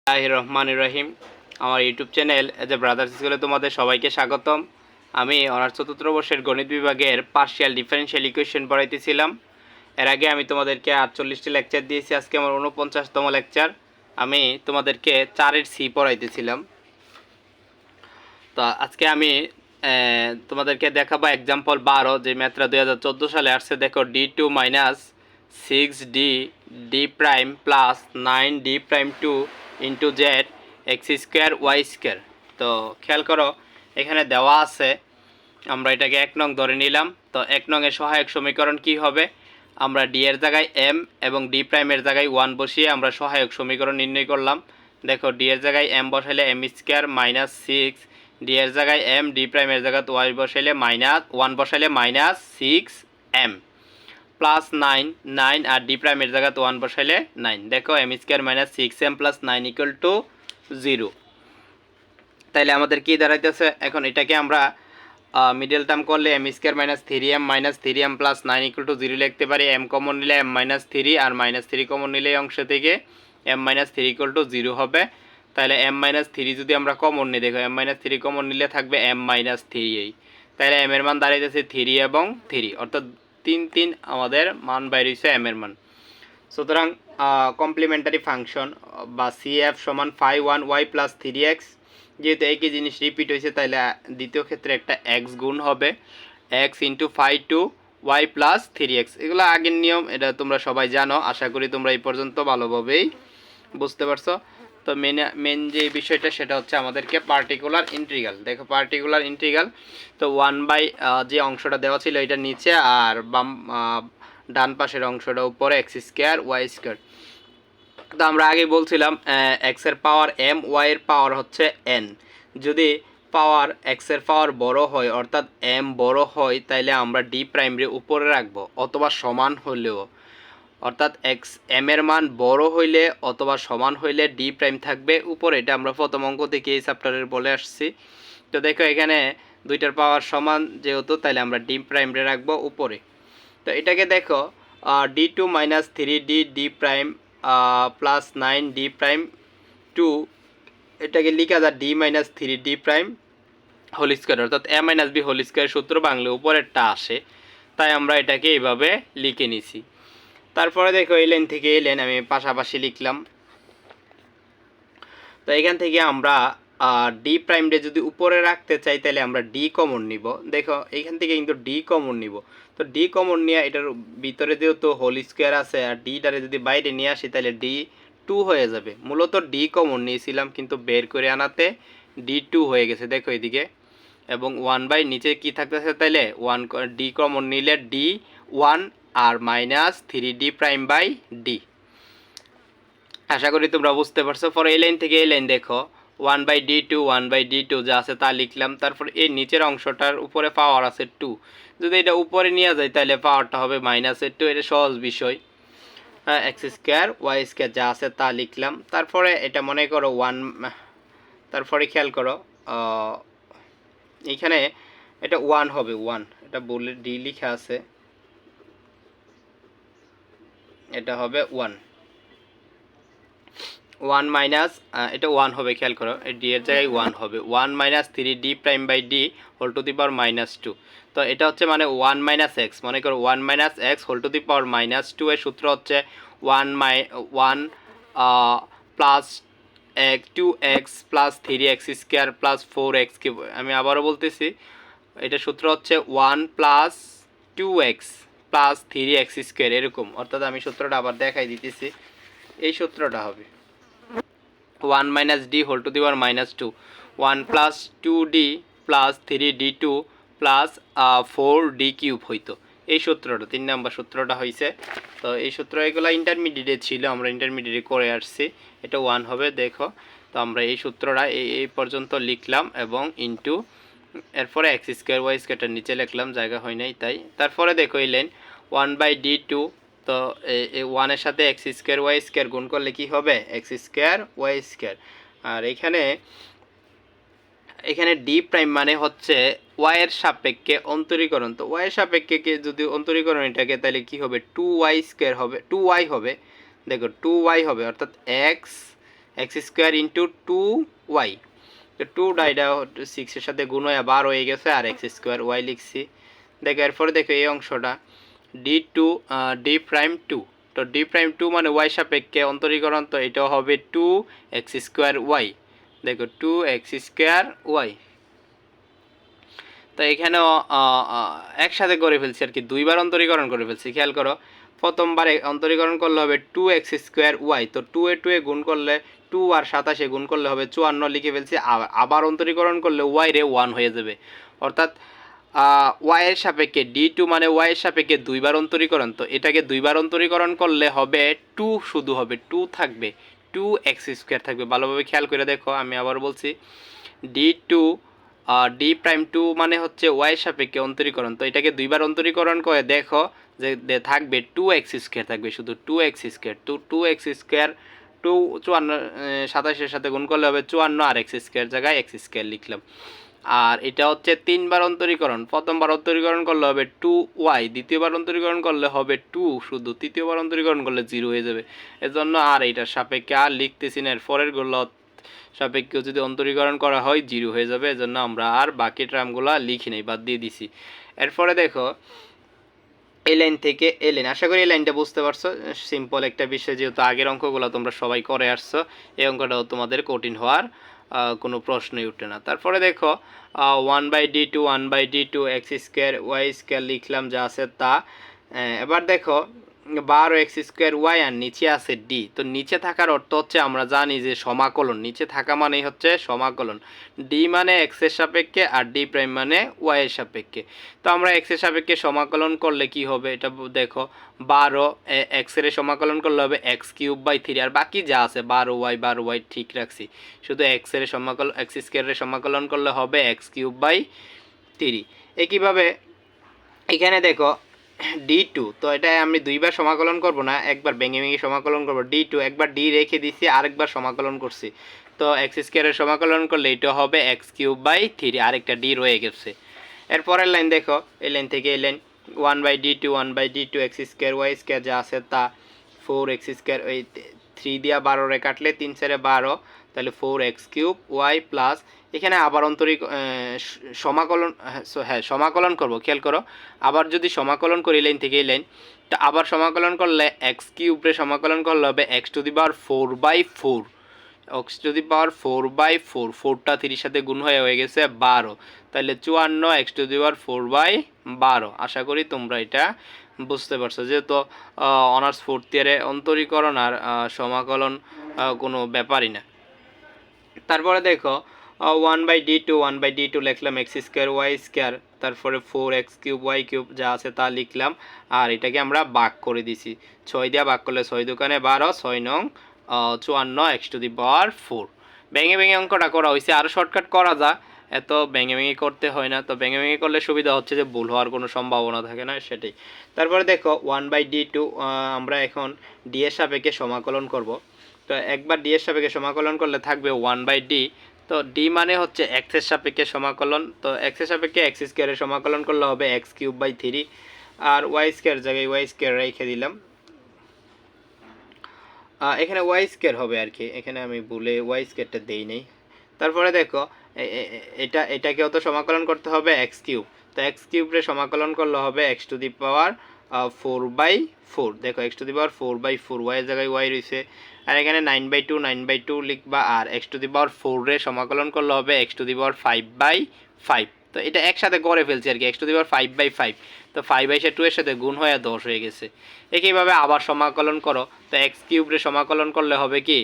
রহমানির রহিম। আমার YouTube channel as a brothers স্কুলে তোমাদের সবাইকে স্বাগতম। আমি অনার্স চতুর্থ বর্ষের গণিত বিভাগের পার্শিয়াল ডিফারেনশিয়াল ইকুয়েশন পড়াইতেছিলাম। এর আগে আমি তোমাদেরকে 48টি লেকচার দিয়েছি, আজকে আমার 49তম লেকচার। আমি তোমাদেরকে 4-এর সি পড়াইতেছিলাম। তো আজকে আমি তোমাদেরকে দেখাবো এক্সাম্পল 12, যে ম্যাথটা 2014 সালে আসছে। দেখো, D2 minus 6D D prime plus 9D prime 2 into z x square Y square. তো খেয়াল করো, এখানে দেওয়া আছে, আমরা এটাকে 1 নং ধরে নিলাম। তো 1 নংয়ের সহায়ক সমীকরণ কি হবে? আমরা ডি এর জায়গায় এম এবং ডি প্রাইমের জায়গায় 1 বসিয়ে আমরা সহায়ক সমীকরণ নির্ণয় করলাম। দেখো, ডি এর জায়গায় এম বসাইলে এম স্কোয়ার মাইনাস 6, ডি এর জায়গায় এম, ডি প্রাইমের জায়গায় ওয়াই বসাইলে -1 বসাইলে -6m প্লাস 9 আর ডি প্রাইমের জায়গায় 1 বসাইলে 9। দেখো, M square minus 6m plus 9 equal to 0। তাইলে আমাদের কি দাঁড়াইতেছে? এখন এটাকে আমরা মিডল টার্ম করলে M square minus 3m plus 9 equal to 0 লিখতে পারি। এম কমন নিলে m মাইনাস 3 আর মাইনাস 3 কমন নিলে এই অংশ থেকে m মাইনাস 3 ইকুয়াল টু 0 হবে। তাহলে m মাইনাস 3 যদি আমরা কমন নিই, দেখো m মাইনাস 3 কমন নিলে থাকবে m মাইনাস 3। তাহলে m এর মান দাঁড়াইতেছে 3 এবং 3, অর্থাৎ 3 আমাদের মান বাইরে হয়েছে m এর মান। সুতরাং কমপ্লিমেন্টারি ফাংশন বা CF সমান φ1y প্লাস 3x। যেহেতু একই জিনিস রিপিট হয়েছে, তাহলে দ্বিতীয় ক্ষেত্রে একটা x গুণ হবে, x into φ2y plus 3x। এগুলো আগের নিয়ম, এটা তোমরা সবাই জানো। আশা করি তোমরা এই পর্যন্ত ভালোভাবেই বুঝতে পারছো। তো মেন যে বিষয়টা সেটা হচ্ছে আমাদেরকে পার্টিকুলার ইন্টিগ্রাল। দেখো, পার্টিকুলার ইন্টিগ্রাল, তো 1 বাই যে অংশটা দেওয়া ছিল এটা নিচে, আর ডান পাশের অংশটা উপরে এক্স স্কোয়ার ওয়াই স্কোয়ার। তো আমরা আগে বলছিলাম এক্সের পাওয়ার m, ওয়াই এর পাওয়ার হচ্ছে n। যদি পাওয়ার এক্সের পাওয়ার বড় হয়, অর্থাৎ m বড় হয়, তাইলে আমরা ডি প্রাইমরে উপরে রাখবো অথবা সমান হলেও, অর্থাৎ এক্স এম এর মান বড় হইলে অথবা সমান হইলে ডি প্রাইম থাকবে উপরে। এটা আমরা প্রথম অঙ্ক থেকে এই চ্যাপ্টারের বলে আসছি। তো দেখো, এখানে দুইটার পাওয়ার সমান যেহেতু, তাইলে আমরা ডি প্রাইমরে রাখবো উপরে। তো এটাকে দেখো, D2 minus 3D D prime plus 9D prime 2, এটাকে লিখা যায় D minus 3D prime whole square, অর্থাৎ a minus b whole square সূত্র বাংলা উপরেরটা আসে, তাই আমরা এটাকে এইভাবে লিখে নিছি। তারপরে দেখো, এই লাইন থেকে এই লাইন আমি পাশাপাশি লিখলাম। তো এখান থেকে আমরা ডি প্রাইমটা যদি উপরে রাখতে চাই, তাহলে আমরা ডি কমন নিব। দেখো, এইখান থেকে কিন্তু ডি কমন নিব। তো ডি কমন নিয়ে এটার ভিতরে যেহেতু হোল স্কোয়ার আছে, আর ডিটারে যদি বাইরে নিয়ে আসি, তাহলে D2 হয়ে যাবে। মূলত ডি কমন নিয়েছিলাম, কিন্তু বের করে আনাতে D2 হয়ে গেছে। দেখো এদিকে, এবং 1 বাই নিচে কি থাকতেছে, তাইলে 1 ডি কমন নিলে D1 আর minus 3D prime by D. আশা করি তোমরা বুঝতে পারছো। পরে এই লাইন থেকে এই লাইন দেখো, 1/D2 যা আছে তা লিখলাম। তারপর এই নিচের অংশটার উপরে পাওয়ার আছে 2, যদি এটা উপরে নিয়ে যায় তাহলে পাওয়ারটা হবে -2। এটা সহজ বিষয়। এক্স স্কোয়ার ওয়াই স্কোয়ার যা আছে তা লিখলাম। তারপরে এটা মনে করো 1, তারপরে খেয়াল করো এইখানে এটা 1 হবে, 1 এটা বলে ডি লিখা আছে, এটা হবে 1 মাইনাস, এটা 1 হবে, খেয়াল করো ডি এর জায়গায় 1 হবে, 1 minus 3D prime by D whole to the power -2। তো এটা হচ্ছে মানে 1 মাইনাস এক্স, মনে করো 1 minus X whole to the power -2 এর সূত্র হচ্ছে 1 plus 2x plus 3x square plus 4x cube. আমি আবারও বলতেছি, এটা সূত্র হচ্ছে 1 plus 2x plus 3x square, এরকম। অর্থাৎ আমি সূত্রটা আবার দেখাই দিতেছি, এই সূত্রটা হবে 1 minus d whole to the power -2, 1 plus 2d plus 3d2 plus 4d cube হইতো। এই সূত্রটা 3 নম্বর সূত্রটা হয়েছে। তো এই সূত্র এগুলো ইন্টারমিডিয়েটে ছিল, আমরা ইন্টারমিডিয়েটে করে আসছি। এটা 1 হবে। দেখো, তো আমরা এই সূত্রটা এই পর্যন্ত লিখলাম এবং ইন্টু, এরপরে এক্স স্কোয়ার ওয়াই স্কোয়ারটা নিচে লিখলাম, জায়গা হয় নাই তাই। তারপরে দেখো এই লাইন 1/D2, তো এই 1 এর সাথে এক্স স্কোয়ার ওয়াই স্কোয়ার গুণ করলে কি হবে? X square Y square. আর এখানে ডি প্রাইম মানে হচ্ছে ওয়াই এর সাপেক্ষে অন্তরীকরণ। তো ওয়াই এর সাপেক্ষে যদি অন্তরীকরণ এটাকে, তাহলে কি হবে? 2y স্কোয়ার হবে, 2y হবে। দেখো 2y হবে, অর্থাৎ এক্স স্কোয়ার ইন্টু 2y, তো 2 ডাইটা 6-এর সাথে গুণ হয়ে 12 হয়ে গেছে, আর এক্স স্কোয়ার ওয়াই লিখছি। দেখো এরপরে দেখো এই অংশটা ডি প্রাইম টু, তো ডি প্রাইম টু মানে ওয়াই সাপেক্ষে অন্তরীকরণ, তো এটাও হবে 2x² ওয়াই। দেখো 2x²y, তো এখানেও একসাথে করে ফেলছি আর কি, দুইবার অন্তরীকরণ করে ফেলছি। খেয়াল করো, প্রথমবার অন্তরীকরণ করলে হবে 2x²y, তো 2 এ 2 এ গুণ করলে 2 আর 27 গুণ করলে হবে 54 লিখে ফেলছি। আবার অন্তরীকরণ করলে ওয়াই রে 1 হয়ে যাবে, অর্থাৎ ওয়াই এর সাপেক্ষে D2 মানে ওয়াই এর সাপেক্ষে দুইবার অন্তরীকরণ, তো এটাকে দুইবার অন্তরীকরণ করলে হবে 2, শুধু হবে 2 থাকবে, 2x² থাকবে। ভালোভাবে খেয়াল করে দেখো, আমি আবার বলছি D2 ডি প্রাইম টু মানে হচ্ছে ওয়াই এর সাপেক্ষে অন্তরীকরণ, তো এটাকে দুইবার অন্তরীকরণ করে দেখো যে থাকবে 2x² থাকবে, শুধু 2x², 2x², 57-এর সাথে গুণ করলে হবে 54, আর x² জায়গায় x² লিখলাম। আর এটা হচ্ছে 3বার অন্তরীকরণ, প্রথমবার অন্তরীকরণ করলে হবে 2y, দ্বিতীয়বার অন্তরীকরণ করলে হবে 2 শুধু, তৃতীয়বার অন্তরীকরণ করলে 0 হয়ে যাবে। এজন্য আর এটার সাপেক্ষে আর লিখতেছি না, এর পরের গুলো সাপেক্ষে যদি অন্তরীকরণ করা হয় 0 হয়ে যাবে, এজন্য আমরা আর বাকি টার্মগুলো লিখি নাই, বাদ দিয়ে দিছি। এরপরে দেখো এই লাইন থেকে এই লাইন, আশা করি এই লাইনটা বুঝতে পারছো, সিম্পল একটা বিষয়, যেহেতু আগের অঙ্কগুলো তোমরা সবাই করে আসছো, এই অঙ্কটাও তোমাদের কঠিন হওয়ার কোনো প্রশ্নই উঠে না। তারপরে দেখো 1/d2 1/d2 x² y² লিখলাম, যা আছে তা। এবার দেখো 12x²y, আর নিচে আছে d, তো নিচে থাকার অর্থ হচ্ছে আমরা জানি যে সমাকলন, নিচে থাকা মানেই হচ্ছে সমাকলন। d মানে x এর সাপেক্ষে আর d প্রাইম মানে y এর সাপেক্ষে, তো আমরা x এর সাপেক্ষে সমাকলন করলে কি হবে এটা দেখো, 12 x এর সমাকলন করলে হবে x³/3, আর বাকি যা আছে 12y ঠিক রাখছি, শুধু x এর সমাকলন x² এর সমাকলন করলে হবে x³/3। একইভাবে এখানে দেখো D2, তো এটা আমি দুইবার সমাকলন করব না, একবার ভেঙে ভেঙে সমাকলন করব। D2 একবার D রেখে দিছি, আরেকবার সমাকলন করছি, তো x² এর সমাকলন করলে এটা হবে x³/3, আরেকটা D রয়ে গেছে। এরপরের লাইন দেখো, এই লাইন থেকে এই line 1/d2 1/d2 x² y² যা আছে তা, 4x², ওই 3 দিয়া 12 রে কাটলে 3 4 12, তাহলে 4x³ y প্লাস, এখানে আবার সমাকলন, হ্যাঁ সমাকলন করব। খেয়াল করো, আবার যদি সমাকলন করি লাইন থেকে এই লাইন, তা আবার সমাকলন করলে x³ রে সমাকলন করলে হবে x⁴/4, x⁴/4, 4টা 3 সাথে গুণ হয়ে গেছে 12, তাহলে 54 x⁴/12। আশা করি তোমরা এটা বুঝতে পারছো, যেহেতু অনার্স 4th ইয়ারে অন্তরীকরণ আর সমাকলন কোনো ব্যাপারই না। তারপরে দেখো 1/d2 1/d2 লিখলাম x² y², তারপরে 4x³ y³ যা আছে তা লিখলাম, আর এটাকে আমরা ভাগ করে দিছি, 6 দিয়ে ভাগ করলে 6 দোকানে 12, 6 নং 54 x⁴। ভেঙে ভেঙে অঙ্কটা করা হয়েছে, আরও শর্টকাট করা যায়, এত ভেঙে ভেঙে করতে হয় না, তো ভেঙে ভেঙে করলে সুবিধা হচ্ছে যে ভুল হওয়ার কোনো সম্ভাবনা থাকে না, সেটাই। তারপরে দেখো 1/d2 আমরা এখন d এর সাপেক্ষে সমাকলন করব, তো একবার d এর সাপেক্ষে সমাকলন করলে থাকবে 1/d, তো d মানে হচ্ছে x এর সাপেক্ষে সমাকলন, তো x এর সাপেক্ষে x² এর সমাকলন করলে হবে x³/3, আর y² জায়গায় y² রেখে দিলাম, এখানে y² হবে আর কি, এখানে আমি ভুলে y²টা দেই নাই। তারপরে দেখো এটাকেও তো সমাকলন করতে হবে x³, তো x³ রে সমাকলন করলে হবে x⁴/4, দেখো x⁴/4 y এর জায়গায় y রয়েছে, আর এখানে 9/2 লিখবা, আর x⁴ রে সমাকলন করলে হবে x⁵/5, তো এটা একসাথে করে ফেলছি আর কি, x⁵/5, তো 5 এসে 2 এর সাথে গুণ হয়ে 10 হয়ে গেছে। একইভাবে আবার সমাকলন করো, তো x³ রে সমাকলন করলে হবে কি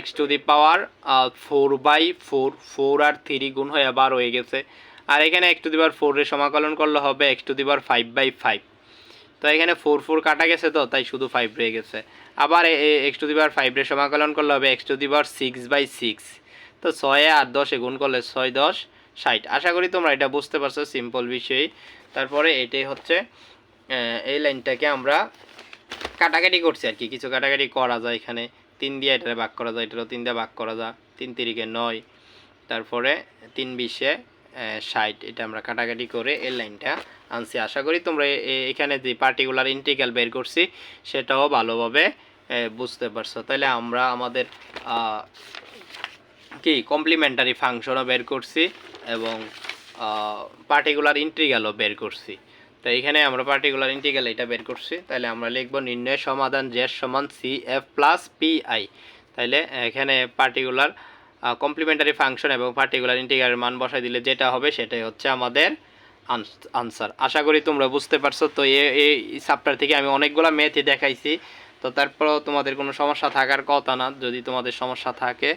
x⁴/4, 4 আর 3 গুণ হয়ে 12 হয়ে গেছে, আর এখানে x⁴ রে সমাকলন করলে হবে x⁵5, তো এখানে 4 কাটা গেছে, তো তাই শুধু 5 রয়ে গেছে। আবার x⁵5 রে সমাকলন করলে হবে x⁴6/6, তো 6 আর 10 গুণ করলে 6 10 60। আশা করি তোমরা এটা বুঝতে পারছো, সিম্পল বিষয়। তারপরে এটাই হচ্ছে এই লাইনটাকে আমরা কাটাকাটি করছি আর কি, কিছু কাটাকাটি করা যায়, এখানে 3 দিয়ে এটা ভাগ করা যায়, এটারও 3 দিয়ে ভাগ করা যায়, 3 3 9, তারপরে 3 20 60, এটা আমরা কাটাকাটি করে এই লাইনটা আনছি। আশা করি তোমরা এখানে যে পার্টিকুলার ইন্টিগ্রাল বের করছি সেটাও ভালোভাবে বুঝতে পারছো। তাহলে আমরা আমাদের কি কমপ্লিমেন্টারি ফাংশনও বের করছি এবং পার্টিকুলার ইন্টিগ্রালও বের করছি। তো এখানে আমরা পার্টিকুলার ইন্টিগ্রাল এটা বের করছি। তাহলে আমরা লিখব নির্ণয় সমাধান z সমান CF প্লাস PI। তাহলে এখানে পার্টিকুলার কমপ্লিমেন্টারি ফাংশন এবং পার্টিকুলার ইন্টিগ্রালের মান বসাই দিলে যেটা হবে সেটাই হচ্ছে আমাদের আনসার। আশা করি তোমরা বুঝতে পারছো। তো এই চ্যাপ্টার থেকে আমি অনেকগুলো ম্যাথই দেখাইছি। তো তারপরেও তোমাদের কোনো সমস্যা থাকার কথা না। যদি তোমাদের সমস্যা থাকে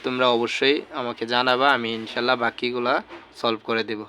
তোমরা অবশ্যই আমাকে জানাবা, আমি ইনশাল্লাহ বাকিগুলা সলভ করে দেব।